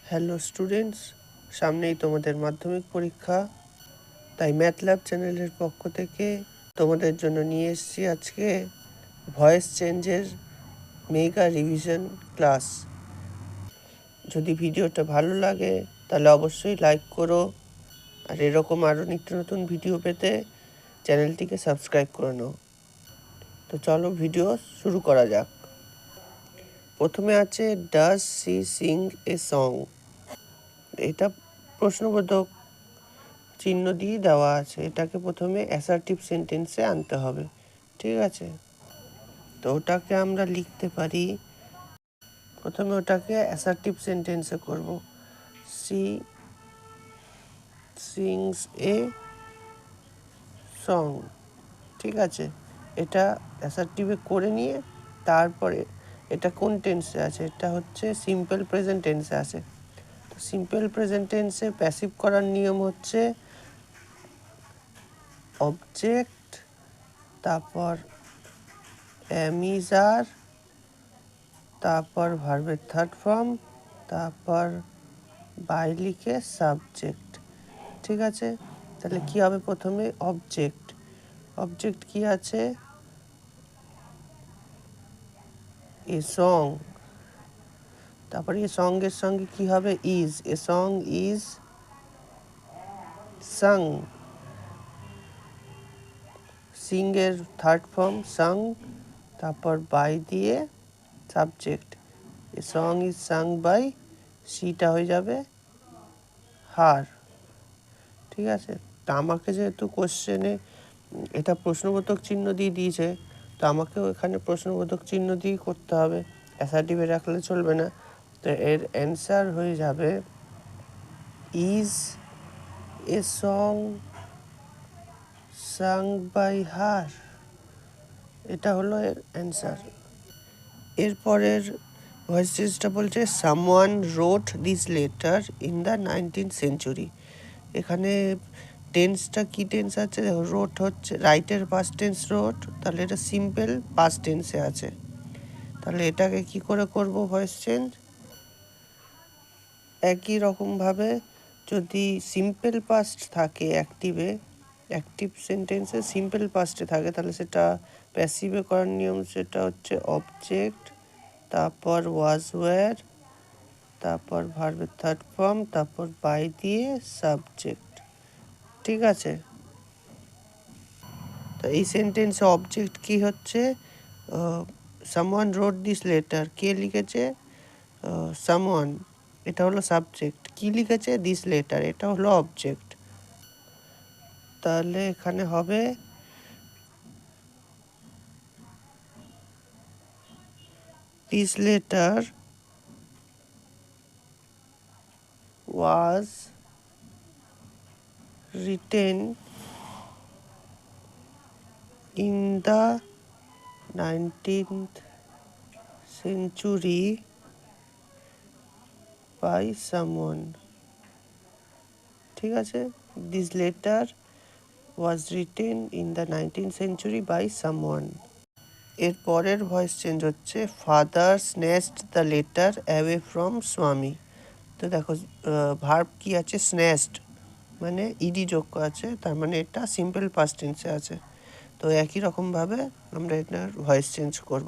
Hello students, সামনেই তোমাদের মাধ্যমিক পরীক্ষা। তাই ম্যাথ ল্যাব চ্যানেলের পক্ষ থেকে তোমাদের জন্য নিয়ে এসেছি আজকে ভয়েস চেঞ্জের মেগা রিভিশন ক্লাস। যদি ভিডিওটা ভালো লাগে তাহলে অবশ্যই লাইক করো, আর এরকম আরও নিত্য নতুন ভিডিও পেতে চ্যানেলটিকে সাবস্ক্রাইব করে নাও। তো চলো ভিডিও শুরু করা যাক। প্রথমে আছে does she sing a song. এটা প্রশ্নবোধক চিহ্ন দিয়ে দেওয়া আছে। এটাকে প্রথমে অ্যাসার্টিভ সেন্টেন্সে আনতে হবে, ঠিক আছে? তো ওটাকে আমরা লিখতে পারি, প্রথমে ওটাকে অ্যাসার্টিভ সেন্টেন্সে করব। সি সিংস এ সং, ঠিক আছে? এটা অ্যাসার্টিভে করে নিয়ে তারপরে এটা কোন টেন্সে আছে? এটা হচ্ছে সিম্পল প্রেজেন্ট টেন্সে আছে। তো সিম্পল প্রেজেন্ট টেন্সে প্যাসিভ করার নিয়ম হচ্ছে অবজেক্ট, তারপর অ্যামিজার, তারপর ভার্বের থার্ড ফর্ম, তারপর বাই লিখে সাবজেক্ট, ঠিক আছে? তাহলে কি হবে? প্রথমে অবজেক্ট। অবজেক্ট কি আছে? A song. তারপরে এ সঙ্গের সঙ্গে কি হবে? Is. A song is sung. Sing এর থার্ড ফর্ম সাং, তারপর বাই দিয়ে subject. A song is sung by, সিটা হয়ে যাবে হার, ঠিক আছে? তা আমাকে যেহেতু কোশ্চেনে এটা প্রশ্নবোধক চিহ্ন দিয়ে দিয়েছে, তো আমাকেও এখানে প্রশ্নবোধক চিহ্ন দিয়ে করতে হবে, অ্যাসার্টিভে রাখলে চলবে না। তো এর অ্যান্সার হয়ে যাবে is a song sung by her. এটা হলো এর অ্যান্সার। এরপরের ভয়েস চেঞ্জটা বলছে someone wrote this letter in the 19th century। এখানে টেন্সটা কি টেন্স আছে? দেখো, রোট হচ্ছে রাইটের পাস্ট টেন্স রোট, তাহলে এটা সিম্পল পাস্ট টেন্সে আছে। তাহলে এটাকে কি করে করব ভয়েস চেঞ্জ? একই রকমভাবে যদি সিম্পল পাস্ট থাকে অ্যাক্টিভে, অ্যাক্টিভ সেন্টেন্সে সিম্পল পাস্টে থাকে, তাহলে সেটা প্যাসিভে করার নিয়ম সেটা হচ্ছে অবজেক্ট, তারপর ওয়াজ ওয়্যার, তারপর ভার্বের থার্ড ফর্ম, তারপর বাই দিয়ে সাবজেক্ট, ঠিক আছে? তো এই সেন্টেন্সে অবজেক্ট কি হচ্ছে? Someone wrote this letter. কে লিখেছে? সামওয়ান, এটা হলো সাবজেক্ট। কি লিখেছে? দিস লেটার, এটা হলো অবজেক্ট। তাহলে এখানে হবে this letter was written in the 19th century by someone, ঠিক আছে? This letter was written in the 19th century by someone। এর পরের ভয়েস চেঞ্জ হচ্ছে father snatched the letter away from স্বামী। তো দেখো, ভার্ব কি আছে? স্ন্যাচড, মানে ইডি যোগ আছে, তার মানে এটা সিম্পল পাস্ট টেন্সে আছে। তো একই রকমভাবে আমরা এটার ভয়েস চেঞ্জ করব।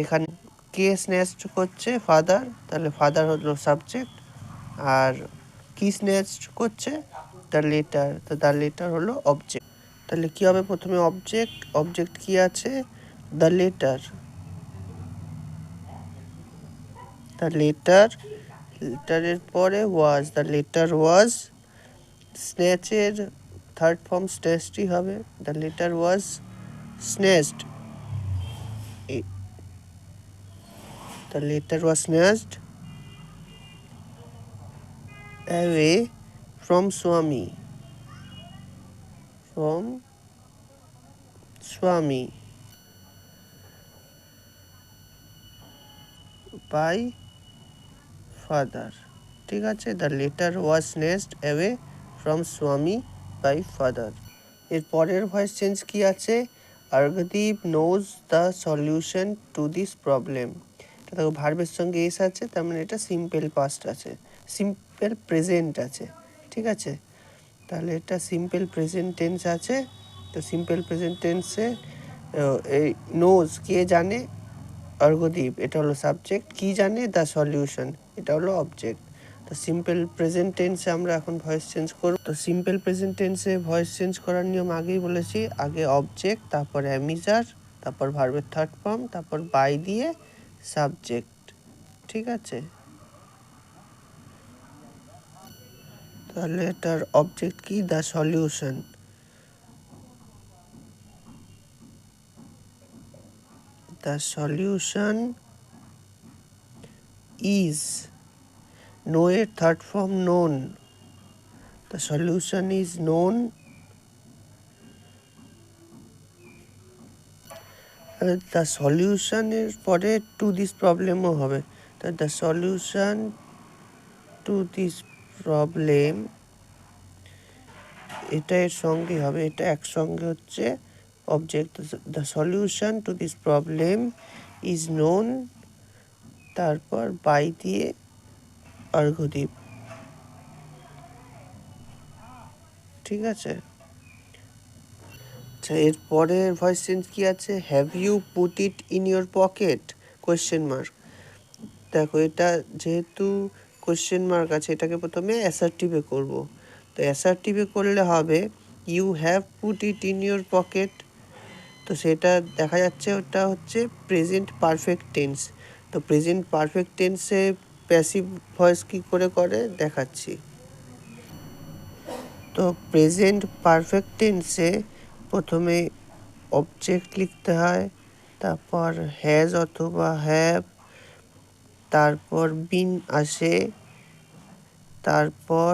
এখানে কে স্ন্যাচড করছে? ফাদার, তাহলে ফাদার হলো সাবজেক্ট। আর কি স্ন্যাচড করছে? দ্য লেটার, তো দ্য লেটার হলো অবজেক্ট। তাহলে কি হবে? প্রথমে অবজেক্ট, অবজেক্ট কি আছে? The letter. দ্য লেটার, লেটারের পরে ওয়াজ, দ্য লেটার ওয়াজ। স্ন্যাচের থার্ড ফর্ম স্ন্যাচডই হবে, the letter was snatched. The letter was snatched away from Swami. From Swami by father, ঠিক আছে? The letter was snatched away from Swami by father। এর পরের voice change কি আছে? Arghadeep knows the solution to this problem. এটা দেখো, ভার্বের সঙ্গে এস আছে, তার মানে এটা সিম্পল পাস্ট আছে, সিম্পল প্রেজেন্ট আছে, ঠিক আছে। তাহলে এটা সিম্পল প্রেজেন্ট টেন্স আছে। তো সিম্পল প্রেজেন্ট টেন্সে এই নোজ কে জানে, অর্ঘদ্বীপ এটা হলো সাবজেক্ট, কি জানে দ্য সলিউশন এটা হলো অবজেক্ট। তো সিম্পল প্রেজেন্ট টেন্সে আমরা এখন ভয়েস চেঞ্জ করব। তো সিম্পল প্রেজেন্ট টেন্সে ভয়েস চেঞ্জ করার নিয়ম আগেই বলেছি, আগে অবজেক্ট, তারপর অ্যামিজার, তারপর ভার্বের থার্ড ফর্ম, তারপর বাই দিয়ে সাবজেক্ট, ঠিক আছে। তাহলে এটার অবজেক্ট কি, the solution. The solution is, know এর third form known, the solution is known. The সলিউশনের পরে টু দিস প্রবলেমও হবে। তা the solution to this problem, এটা এর সঙ্গে হবে, এটা একসঙ্গে হচ্ছে object. The solution to this problem is known, তারপর বাই দিয়ে অর্ঘদ্বীপ, ঠিক আছে। আচ্ছা, এরপরের ভয়েস চেঞ্জ কি আছে, have you put it in your pocket, question mark. দেখো এটা যেহেতু কোয়েশ্চেন মার্ক আছে, এটাকে প্রথমে অ্যাসার্টিভে করব। তো অ্যাসার্টিভে করলে হবে you have put it in your pocket. তো সেটা দেখা যাচ্ছে ওটা হচ্ছে প্রেজেন্ট পারফেক্ট টেন্স। তো প্রেজেন্ট পারফেক্ট টেন্সে প্যাসিভ ভয়েস কী করে করে দেখাচ্ছি। তো প্রেজেন্ট পারফেক্ট টেন্সে প্রথমে অবজেক্ট লিখতে হয়, তারপর হ্যাজ অথবা হ্যাভ, তারপর বিন আসে, তারপর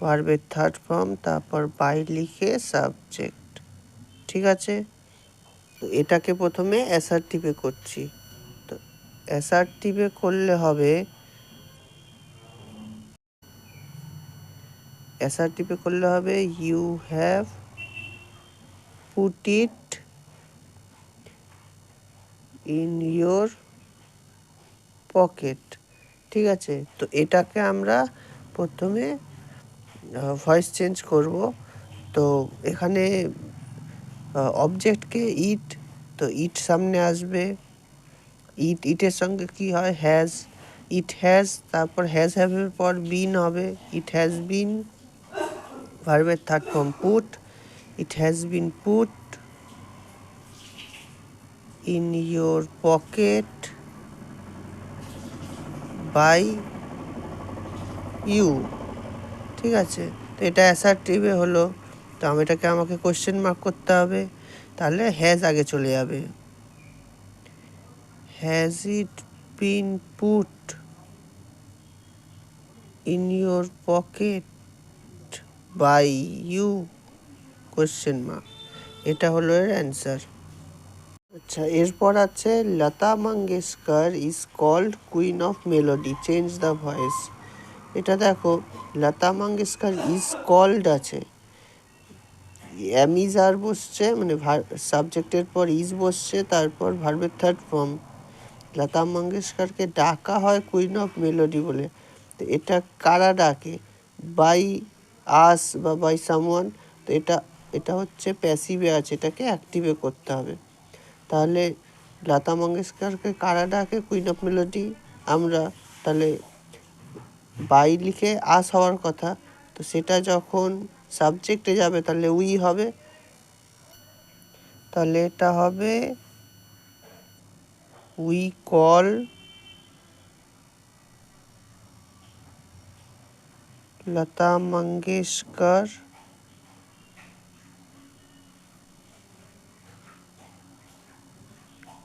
ভার্বের থার্ড ফর্ম, তারপর বাই লিখে সাবজেক্ট, ঠিক আছে। তো এটাকে প্রথমে অ্যাসার্টিভে করছি। তো অ্যাসার্টিভে করলে হবে, অ্যাসার্টিভে করলে হবে you have put it in your pocket, ঠিক আছে। তো এটাকে আমরা প্রথমে ভয়েস চেঞ্জ করব। তো এখানে অবজেক্টকে ইট, তো ইট সামনে আসবে, ইটের সঙ্গে কি হয়, হ্যাজ, ইট হ্যাজ, তারপর হ্যাজ হ্যাভের পর বিন হবে, ইট হ্যাজ বিন, ভার্বের third form put, it has been put in your pocket by you, ঠিক আছে। তো এটা অ্যাসার্টিভে হলো। তো আমাকে কোশ্চেন মার্ক করতে হবে, তাহলে হ্যাজ আগে চলে যাবে। Has it been put in your pocket by you, question mark, এটা হলো এর অ্যান্সার। আচ্ছা, এরপর আছে Lata Mangeshkar is called queen of melody, change the voice. এটা দেখো, লতা মঙ্গেশকর ইজ কল্ড আছে, ইজ আর বসছে, মানে সাবজেক্টের পর ইজ বসছে, তারপর ভার্বের থার্ড ফর্ম। লতা মঙ্গেশকরকে ডাকা হয় কুইন অফ মেলোডি বলে। তো এটা কারা ডাকে, বাই আস বা বাই সামওয়ান। তো এটা হচ্ছে প্যাসিভে আছে, এটাকে অ্যাক্টিভে করতে হবে। তাহলে লতা মঙ্গেশকরকে কারা ডাকে কুইন অফ মেলোডি, আমরা। তাহলে বাই লিখে আস হওয়ার কথা, তো সেটা যখন সাবজেক্টে যাবে তাহলে উই হবে। তাহলে এটা হবে we call Lata Mangeshkar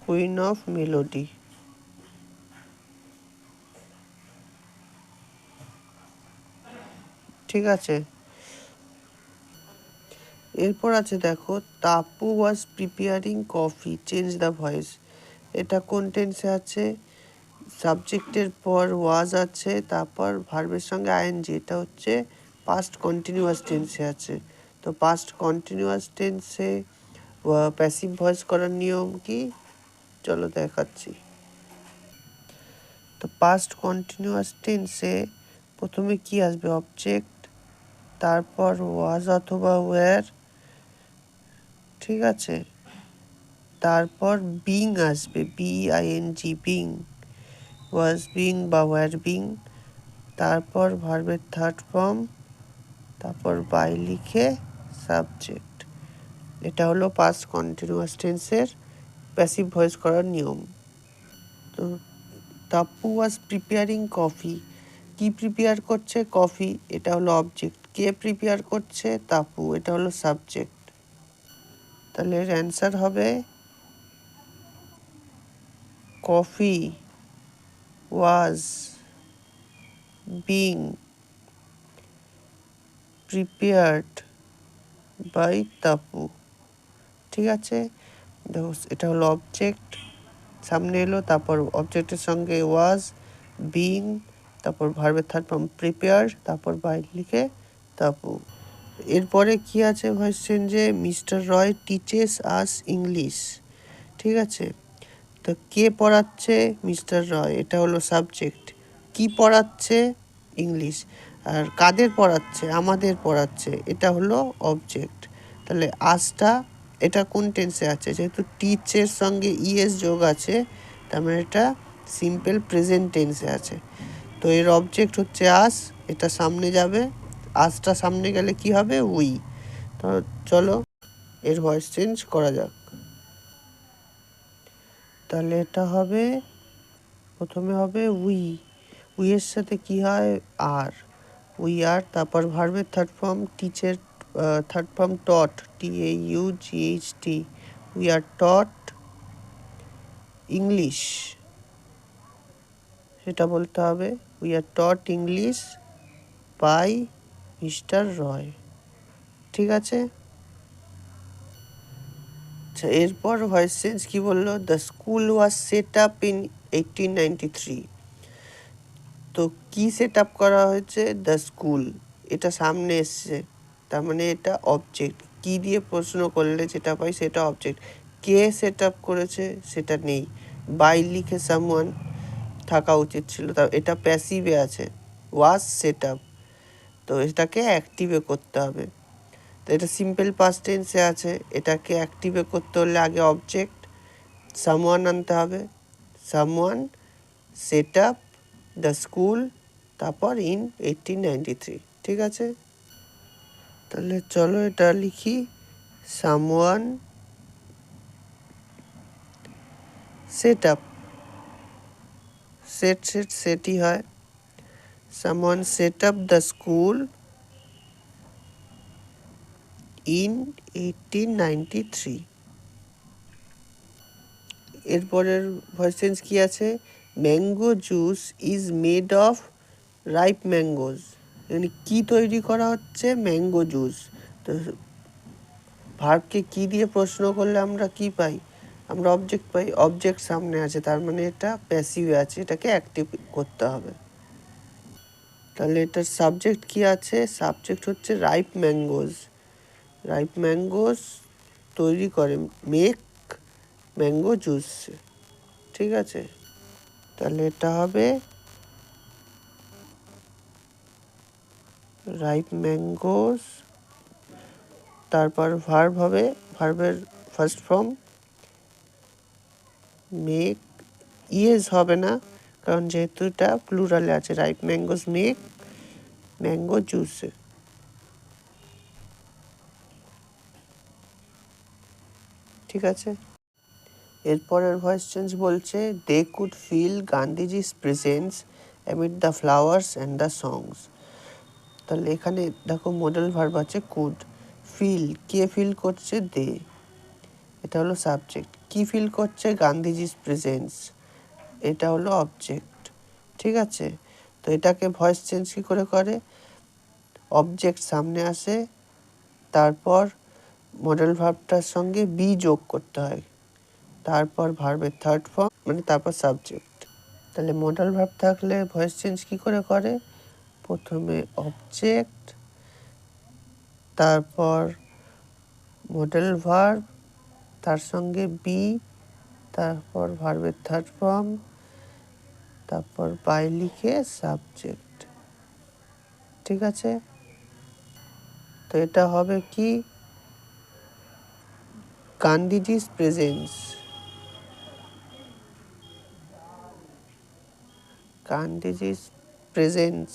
queen of melody, ঠিক আছে। এরপর আছে দেখো, Tapu was preparing coffee, change the voice. এটা কোন টেন্সে আছে, সাবজেক্টের পর ওয়াজ আছে, তারপর ভার্বের সঙ্গে আইএনজি, এটা হচ্ছে পাস্ট কন্টিনিউয়াস টেন্সে আছে। তো পাস্ট কন্টিনিউয়াস টেন্সে প্যাসিভ ভয়েস করার নিয়ম কি, চলো দেখাচ্ছি। তো পাস্ট কন্টিনিউয়াস টেন্সে প্রথমে কি আসবে? অবজেক্ট, তারপর ওয়াজ অথবা ওয়্যার, ঠিক আছে? তারপর বিং আসবে, BING, বিং, ওয়াজ বিং বা ওয়্যার বিং। তারপর ভার্বের থার্ড ফর্ম, তারপর বাই লিখে সাবজেক্ট। এটা হলো পাস্ট কন্টিনিউয়াস টেন্সের প্যাসিভ ভয়েস করার নিয়ম। তো তাপ্পু ওয়াজ প্রিপেয়ারিং কফি, কি প্রিপেয়ার করছে? কফি, এটা হলো অবজেক্ট। কে প্রিপেয়ার করছে? তাপ্পু, এটা হলো সাবজেক্ট। তাহলে এর অ্যান্সার হবে coffee was being prepared by Tapu, ঠিক আছে? দেখো এটা হলো অবজেক্ট, সামনে এলো, তারপর অবজেক্টের সঙ্গে ওয়াজ, বিং, তারপর ভার্বের থার্ড ফর্ম প্রিপেয়ার, তারপর বাই লিখে তাপু। এরপরে কি আছে ভয়েস চেঞ্জে? মিস্টার রয় টিচেস আস ইংলিশ, ঠিক আছে? তো কে পড়াচ্ছে? মিস্টার রয়, এটা হলো সাবজেক্ট। কি পড়াচ্ছে? ইংলিশ। আর কাদের পড়াচ্ছে? আমাদের পড়াচ্ছে, এটা হলো অবজেক্ট। তাহলে আসটা এটা কোন টেন্সে আছে? যেহেতু টিচের সঙ্গে ইএস যোগ আছে, তার মানে এটা সিম্পল প্রেজেন্ট টেন্সে আছে। তো এর অবজেক্ট হচ্ছে আস, এটা সামনে যাবে, আসটা সামনে গেলে কি হবে? উই। তো চলো এর ভয়েস চেঞ্জ করা যাক। তাহলে এটা হবে, প্রথমে হবে উই, উইয়ের সাথে কি হয়? Are, we are. তারপর ভার্বের থার্ড ফর্ম টিচের third form taught, TAUGHT, we are taught English, সেটা বলতে হবে। We are taught English by mister Roy, ঠিক আছে? আচ্ছা, এরপর ভয়েস চেঞ্জ কি বললো? The school was set up in 1893। তো কি সেট আপ করা হয়েছে? দ্য স্কুল, এটা সামনে এসছে, তার মানে এটা অবজেক্ট। কি দিয়ে প্রশ্ন করলে যেটা পাই সেটা অবজেক্ট। কে সেট আপ করেছে? সেটা নেই। বাই লিখে সামওয়ান থাকা উচিত ছিল, তা এটা প্যাসিভে আছে, ওয়াজ সেট আপ। তো এটাকে অ্যাক্টিভে করতে হবে। তো এটা সিম্পল পাস্ট টেন্সে আছে, এটাকে অ্যাক্টিভে করতে হলে আগে অবজেক্ট সামওয়ান আনতে হবে। Someone set up the school, তারপর ইন 1893, ঠিক আছে? তাহলে চলো এটা লিখি। সামওয়ান সেট আপ, সেটই হয়। Someone set up the school in 1893। এরপরের ভয়েস চেঞ্জ কি আছে? Mango juice is made of ripe mangoes, মানে কি তৈরি করা হচ্ছে? Mango juice. তো ভার্বকে কি দিয়ে প্রশ্ন করলে আমরা কি পাই? আমরা অবজেক্ট পাই, অবজেক্ট সামনে আছে, তার মানে এটা প্যাসিভে আছে, এটাকে অ্যাক্টিভ করতে হবে। তাহলে এটার সাবজেক্ট কি আছে? সাবজেক্ট হচ্ছে রাইপ ম্যাঙ্গোজ। রাইপ ম্যাঙ্গোজ তৈরি করে, মেক ম্যাঙ্গো জুস, ঠিক আছে? তাহলে এটা হবে রাইপ ম্যাঙ্গোজ, তারপর ভার্ব হবে, ভার্বের ফার্স্ট ফর্ম মেক, ইয়েস হবে না, কারণ যেহেতু এটা প্লুরালে আছে। Ripe mangoes make mango juice, ঠিক আছে? এরপরের ভয়েস চেঞ্জ বলছে they could feel Gandhiji's presence amid the flowers and the songs. তাহলে এখানে দেখো মডেল ভার্ব আছে কুড। ফিল, কে ফিল করছে? দে, এটা হলো সাবজেক্ট। কি ফিল করছে? গান্ধীজিস প্রেজেন্স, এটা হলো অবজেক্ট, ঠিক আছে? তো এটাকে ভয়েস চেঞ্জ কী করে করে? অবজেক্ট সামনে আসে, তারপর মডেল ভার্বটার সঙ্গে বি যোগ করতে হয়, তারপর ভার্বের থার্ড ফর্ম, মানে তারপর সাবজেক্ট। তাহলে মডেল ভার্ব থাকলে ভয়েস চেঞ্জ কী করে করে? প্রথমে অবজেক্ট, তারপর মডেল ভার্ব, তার সঙ্গে বি, তারপর ভার্বের থার্ড ফর্ম, তারপর বাই লিখে সাবজেক্ট, ঠিক আছে, তো এটা হবে কি Gandhiji's presence, Gandhiji's presence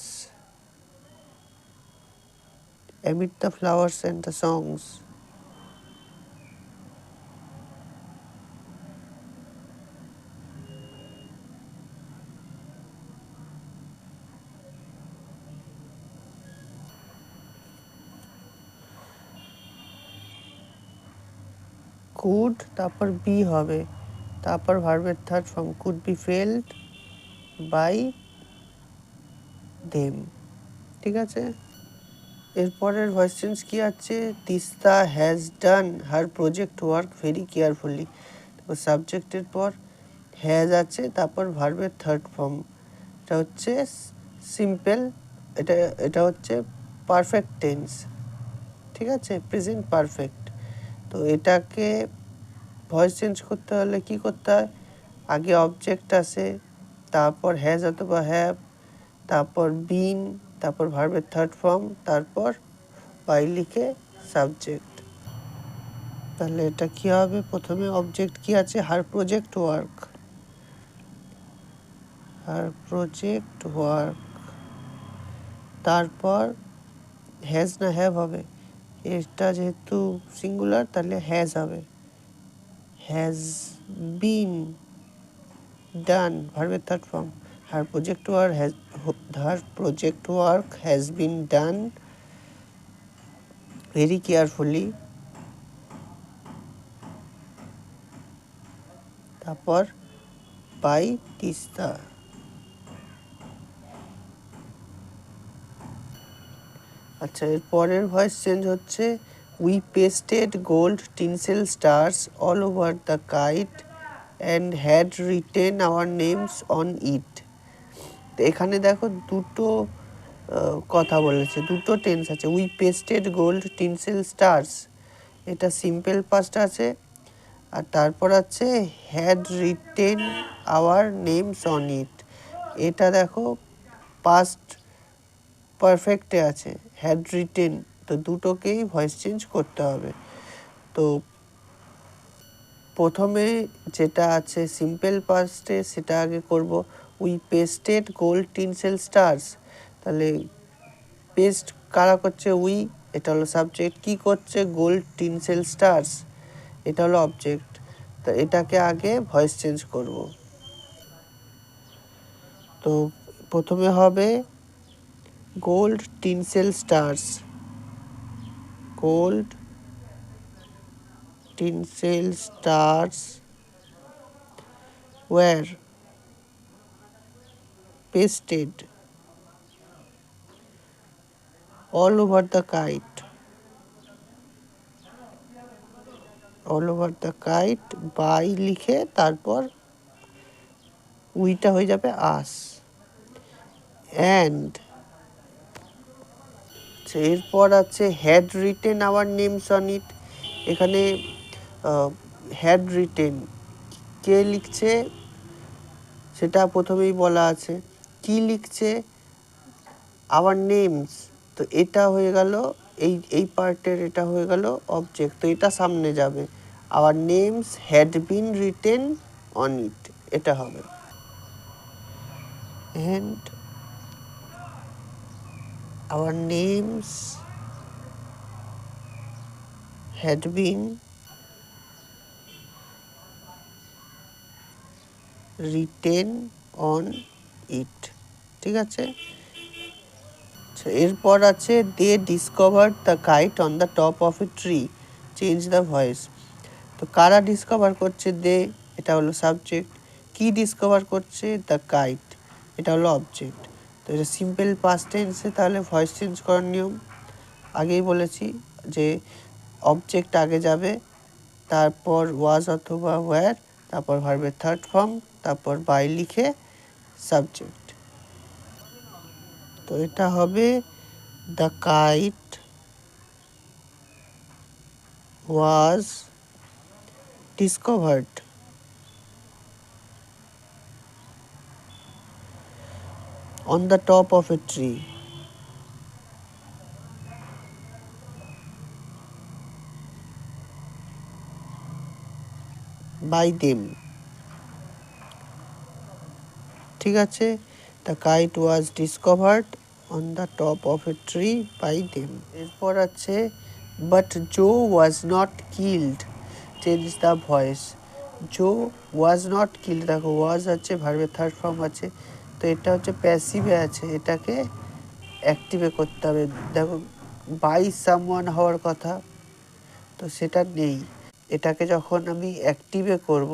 amid the flowers and the songs. Could তারপর বি হবে, তারপর ভার্বের third form could be felled by them. ঠিক আছে, এরপরের ভয়েস চেঞ্জ কি আছে, Tista has done her project work very carefully. তো সাবজেক্টের পর হ্যাজ আছে, তারপর ভার্বের থার্ড ফর্ম, এটা হচ্ছে সিম্পল, এটা এটা হচ্ছে পারফেক্ট টেন্স। ঠিক আছে, প্রেজেন্ট পারফেক্ট। তো এটাকে ভয়েস চেঞ্জ করতে হলে কি করতে হয়, আগে অবজেক্ট আসে, তারপর হ্যাজ অথবা হ্যাভ, তারপর বিন, তারপর ভার্বের থার্ড ফর্ম, তারপর বাই লিখে সাবজেক্ট। তাহলে এটা কি হবে, প্রথমে অবজেক্ট কি আছে, হার প্রজেক্ট ওয়ার্ক, হার প্রজেক্ট ওয়ার্ক, তারপর হ্যাজ না হ্যাভ হবে, এটা যেহেতু সিঙ্গুলার তাহলে হ্যাজ হবে, হ্যাজ বিন ডান ভার্বের third form, her project work has been done very carefully, তারপর বাই তিস্তা। আচ্ছা, এর পরের ভয়েস চেঞ্জ হচ্ছে we pasted gold tinsel stars all over the kite and had written our names on it. তো এখানে দেখো দুটো কথা বলেছে, দুটো টেন্স আছে, we pasted gold tinsel stars, এটা সিম্পল পাস্ট আছে, আর তারপর আছে had written our names on it, এটা দেখো পাস্ট পারফেক্টে আছে, হ্যাড রিটেন, তো দুটোকেই ভয়েস চেঞ্জ করতে হবে। তো প্রথমে যেটা আছে সিম্পল পাস্টে সেটা আগে করব, we pasted gold tinsel stars, তাহলে পেস্ট কারা করছে, উই, এটা হলো সাবজেক্ট, কি করছে, গোল্ড টিনসেল স্টার্স, এটা হলো অবজেক্ট, তো এটাকে আগে ভয়েস চেঞ্জ করব। তো প্রথমে হবে gold tinsel stars, gold tinsel stars were pasted all over the kite, all over the kite by লিখে তারপর উইটা হয়ে যাবে আস, অ্যান্ড এরপর আছে had written our names on it, এখানে হ্যাড রিটেন কে লিখছে সেটা প্রথমেই বলা আছে, কি লিখছে, আওয়ার নেমস, তো এটা হয়ে গেল এই পার্টের, এটা হয়ে গেল অবজেক্ট, তো এটা সামনে যাবে, our names had been written on it, এটা হবে, and our names had been written on it. ঠিক আছে, এরপর আছে they discover the kite on the top of a tree, change the voice. তো কারা ডিসকভার করছে, দে, এটা হলো সাবজেক্ট, কি ডিসকভার করছে, দ্য কাইট, এটা হলো অবজেক্ট। তো এটা সিম্পল পাস্ট টেন্সে, তাহলে ভয়েস চেঞ্জ করার নিয়ম আগেই বলেছি যে অবজেক্ট আগে যাবে, তারপর ওয়াজ অথবা ওয়্যার, তারপর ভার্বের থার্ড ফর্ম, তারপর বাই লিখে সাবজেক্ট। তো এটা হবে the kite was discovered on the top of a tree. By them. ঠিক আছে, the kite was discovered on the top of a tree by them. এরপর আছে but Jo was not killed, change the voice. Jo was not killed, দেখো was আছে, ভার্বের third form আছে, তো এটা হচ্ছে প্যাসিভে আছে, এটাকে অ্যাক্টিভে করতে হবে। দেখো বাই সামওয়ান হওয়ার কথা, তো সেটা নেই। এটাকে যখন আমি অ্যাক্টিভে করব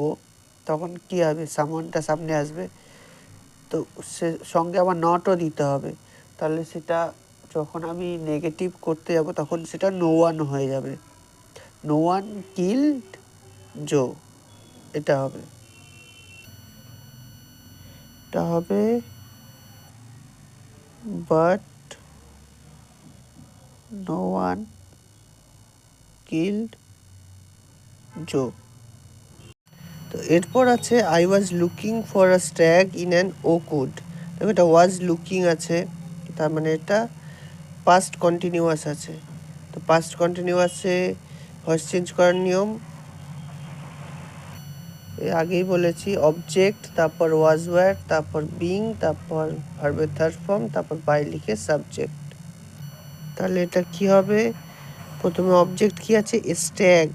তখন কি হবে, সামওয়ানটা সামনে আসবে, তো সে সঙ্গে আবার নটও দিতে হবে, তাহলে সেটা যখন আমি নেগেটিভ করতে যাব তখন সেটা নো ওয়ান হয়ে যাবে। নো ওয়ান কিল্ড জো, এটা হবে, এটা হবে বাট নো ওয়ান কিল্ড জো। তো এরপর আছে I was looking for a stag in an Oakwood. দেখো এটা ওয়াজ লুকিং আছে, তার মানে এটা পাস্ট কন্টিনিউয়াস আছে। তো পাস্ট কন্টিনিউয়াসে ভয়েস চেঞ্জ করার নিয়ম আগেই বলেছি, অবজেক্ট, তারপর ওয়াজ ওয়্যার, তারপর বিং, তারপর ভার্বের থার্ড ফর্ম, তারপর বাই লিখে সাবজেক্ট। তাহলে এটা কি হবে, প্রথমে অবজেক্ট কি আছে, স্ট্যাগ,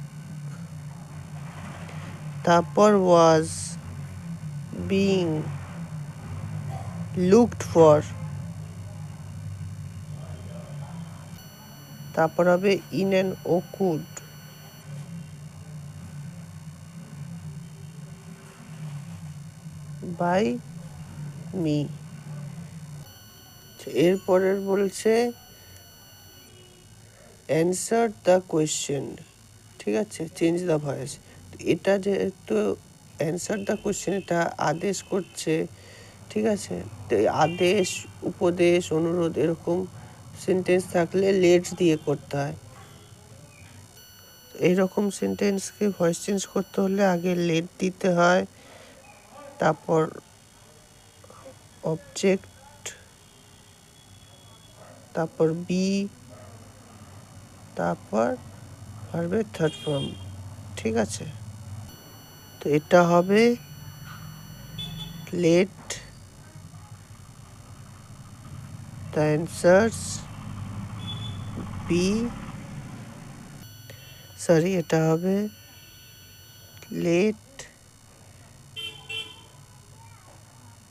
তারপর ওয়াজ, বিং, লুকড ফর, তারপর হবে ইন অ্যান ওকুড, বাই মি। এরপরের বলছে অ্যান্সার দ্য কোয়েশ্চেন। ঠিক আছে, চেঞ্জ দ্য ভয়েস। এটা যেহেতু অ্যান্সার দ্য কোয়েশ্চেন, এটা আদেশ করছে, ঠিক আছে, তো আদেশ, উপদেশ, অনুরোধ এরকম সেন্টেন্স থাকলে লেট দিয়ে করতে হয়। এইরকম সেন্টেন্সকে ভয়েস চেঞ্জ করতে হলে আগে লেট দিতে হয়, তারপর অবজেক্ট, তারপর বি, তারপর ভার্বের থার্ড ফর্ম। ঠিক আছে, তো এটা হবে let the answers be, sorry এটা হবে let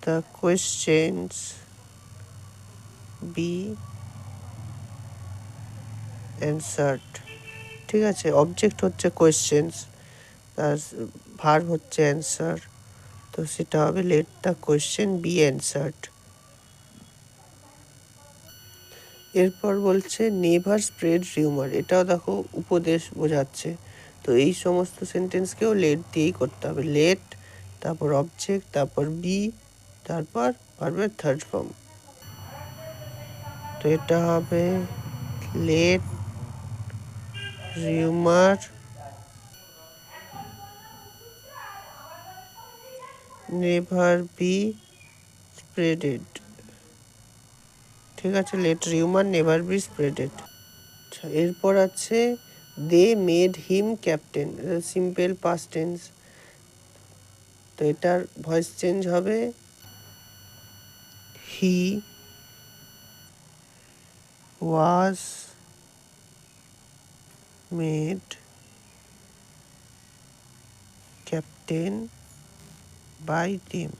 the questions be answered. ঠিক আছে, অবজেক্ট হচ্ছে কোয়েশ্চেন্স, তার ভার্ব হচ্ছে অ্যান্সার, তো সেটা হবে let the question be answered. এরপর বলছে নেভার স্প্রেড রিউমার, এটাও দেখো উপদেশ বোঝাচ্ছে, তো এই সমস্ত সেন্টেন্সকেও লেট দিয়েই করতে হবে। লেট, তারপর অবজেক্ট, তারপর বি, তারপর ভার্বের থার্ড ফর্ম। তো এটা হবে let rumour never be spreaded. ঠিক আছে, let rumour never be spreaded. আচ্ছা, এরপর আছে they made him captain, simple past tense, তো এটার ভয়েস চেঞ্জ হবে he was made captain by them.